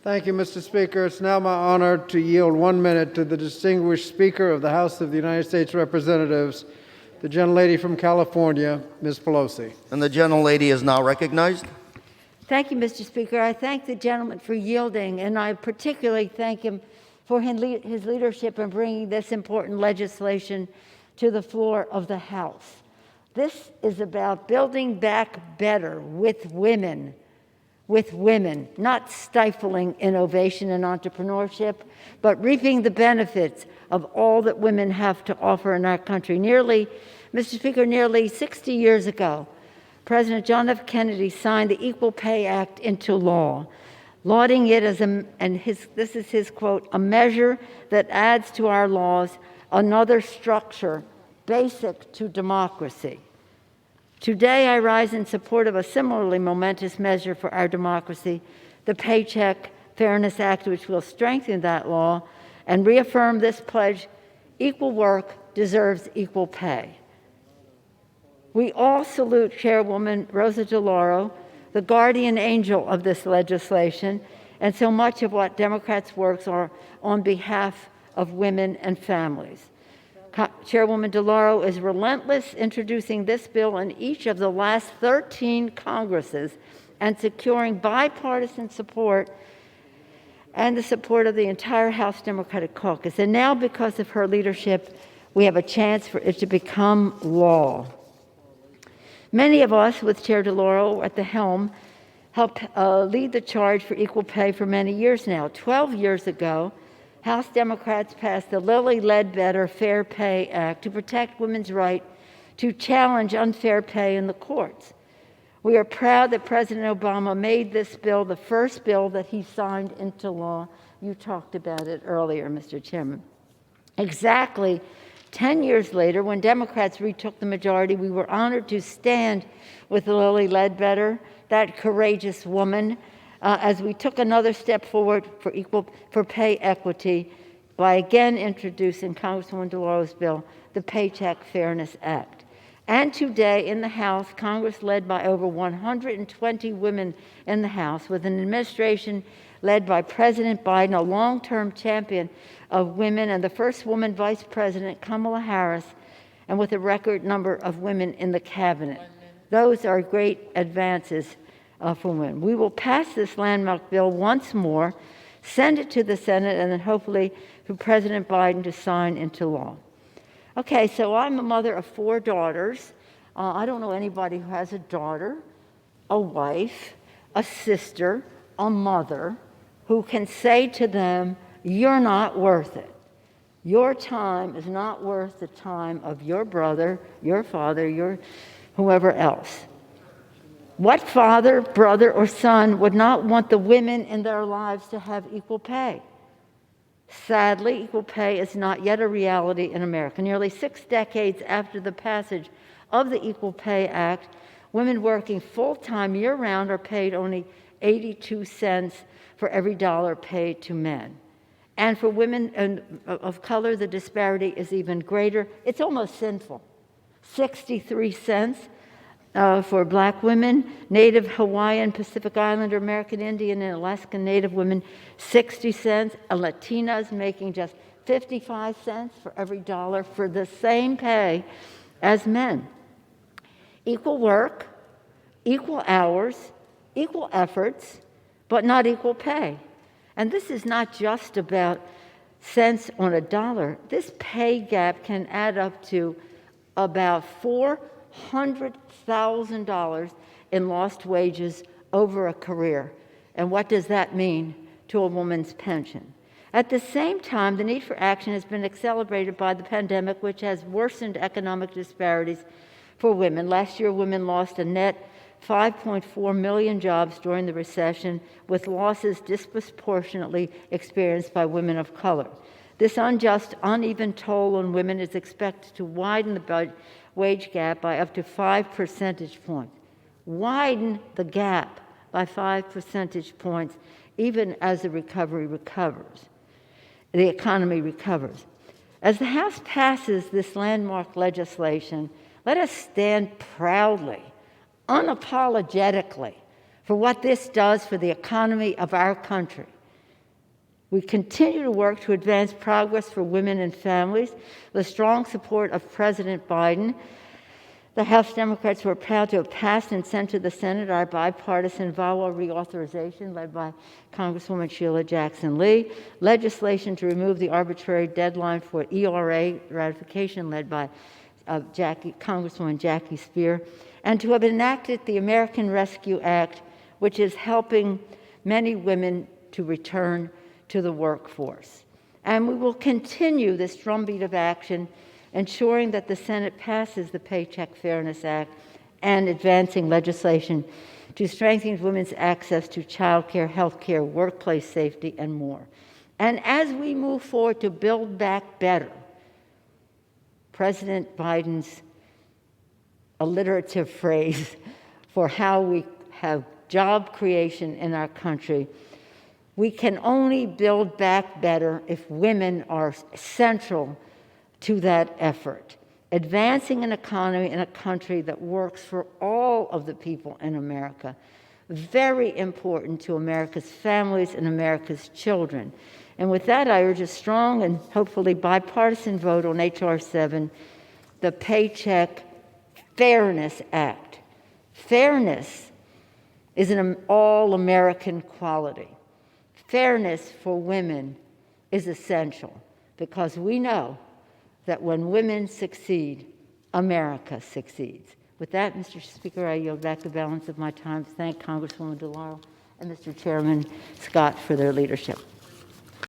Thank you, Mr. Speaker. It's now my honor to yield 1 minute to the distinguished Speaker of the House of the United States Representatives, the gentlelady from California, Ms. Pelosi. And the gentlelady is now recognized. Thank you, Mr. Speaker. I thank the gentleman for yielding, and I particularly thank him for his leadership in bringing this important legislation to the floor of the House. This is about building back better with women, not stifling innovation and entrepreneurship, but reaping the benefits of all that women have to offer in our country. Mr. Speaker, nearly 60 years ago, President John F. Kennedy signed the Equal Pay Act into law, lauding it as this is his quote, "a measure that adds to our laws another structure basic to democracy." Today, I rise in support of a similarly momentous measure for our democracy, the Paycheck Fairness Act, which will strengthen that law and reaffirm this pledge: equal work deserves equal pay. We all salute Chairwoman Rosa DeLauro, the guardian angel of this legislation, and so much of what Democrats' works are on behalf of women and families. Chairwoman DeLauro is relentless introducing this bill in each of the last 13 Congresses and securing bipartisan support and the support of the entire House Democratic Caucus. And now, because of her leadership, we have a chance for it to become law. Many of us, with Chair DeLauro at the helm, helped lead the charge for equal pay for many years now. 12 years ago, House Democrats passed the Lilly Ledbetter Fair Pay Act to protect women's right to challenge unfair pay in the courts. We are proud that President Obama made this bill the first bill that he signed into law. You talked about it earlier, Mr. Chairman. Exactly 10 years later, when Democrats retook the majority, we were honored to stand with Lilly Ledbetter, that courageous woman, as we took another step forward for pay equity by again introducing Congresswoman DeLauro's bill, the Paycheck Fairness Act. And today in the House, Congress led by over 120 women in the House, with an administration led by President Biden, a long-term champion of women, and the first woman Vice President, Kamala Harris, and with a record number of women in the cabinet. Those are great advances for women. We will pass this landmark bill once more, send it to the Senate, and then hopefully for President Biden to sign into law. Okay, so I'm a mother of 4 daughters. I don't know anybody who has a daughter, a wife, a sister, a mother, who can say to them, "You're not worth it. Your time is not worth the time of your brother, your father, your whoever else." What father, brother, or son would not want the women in their lives to have equal pay? Sadly, equal pay is not yet a reality in America. Nearly 6 decades after the passage of the Equal Pay Act, women working full-time year-round are paid only 82 cents for every dollar paid to men. And for women of color, the disparity is even greater. It's almost sinful. 63 cents for Black women, Native Hawaiian, Pacific Islander, American Indian, and Alaskan Native women, 60 cents. Latinas making just 55 cents for every dollar for the same pay as men. Equal work, equal hours, equal efforts, but not equal pay. And this is not just about cents on a dollar. This pay gap can add up to about $400,000 in lost wages over a career. And what does that mean to a woman's pension? At the same time, the need for action has been accelerated by the pandemic, which has worsened economic disparities for women. Last year, women lost a net 5.4 million jobs during the recession, with losses disproportionately experienced by women of color. This unjust, uneven toll on women is expected to widen the wage gap by up to 5 percentage points. Widen the gap by 5 percentage points, even as the economy recovers. As the House passes this landmark legislation, let us stand proudly, unapologetically, for what this does for the economy of our country. We continue to work to advance progress for women and families. The strong support of President Biden, the House Democrats were proud to have passed and sent to the Senate our bipartisan VAWA reauthorization led by Congresswoman Sheila Jackson Lee, legislation to remove the arbitrary deadline for ERA ratification led by Congresswoman Jackie Spear, and to have enacted the American Rescue Act, which is helping many women to return to the workforce. And we will continue this drumbeat of action, ensuring that the Senate passes the Paycheck Fairness Act and advancing legislation to strengthen women's access to child care, health care, workplace safety, and more. And as we move forward to build back better, President Biden's alliterative phrase for how we have job creation in our country, we can only build back better if women are central to that effort. Advancing an economy in a country that works for all of the people in America, very important to America's families and America's children. And with that, I urge a strong and hopefully bipartisan vote on H.R. 7, the Paycheck Fairness Act. Fairness is an all-American quality. Fairness for women is essential because we know that when women succeed, America succeeds. With that, Mr. Speaker, I yield back the balance of my time to thank Congresswoman DeLauro and Mr. Chairman Scott for their leadership.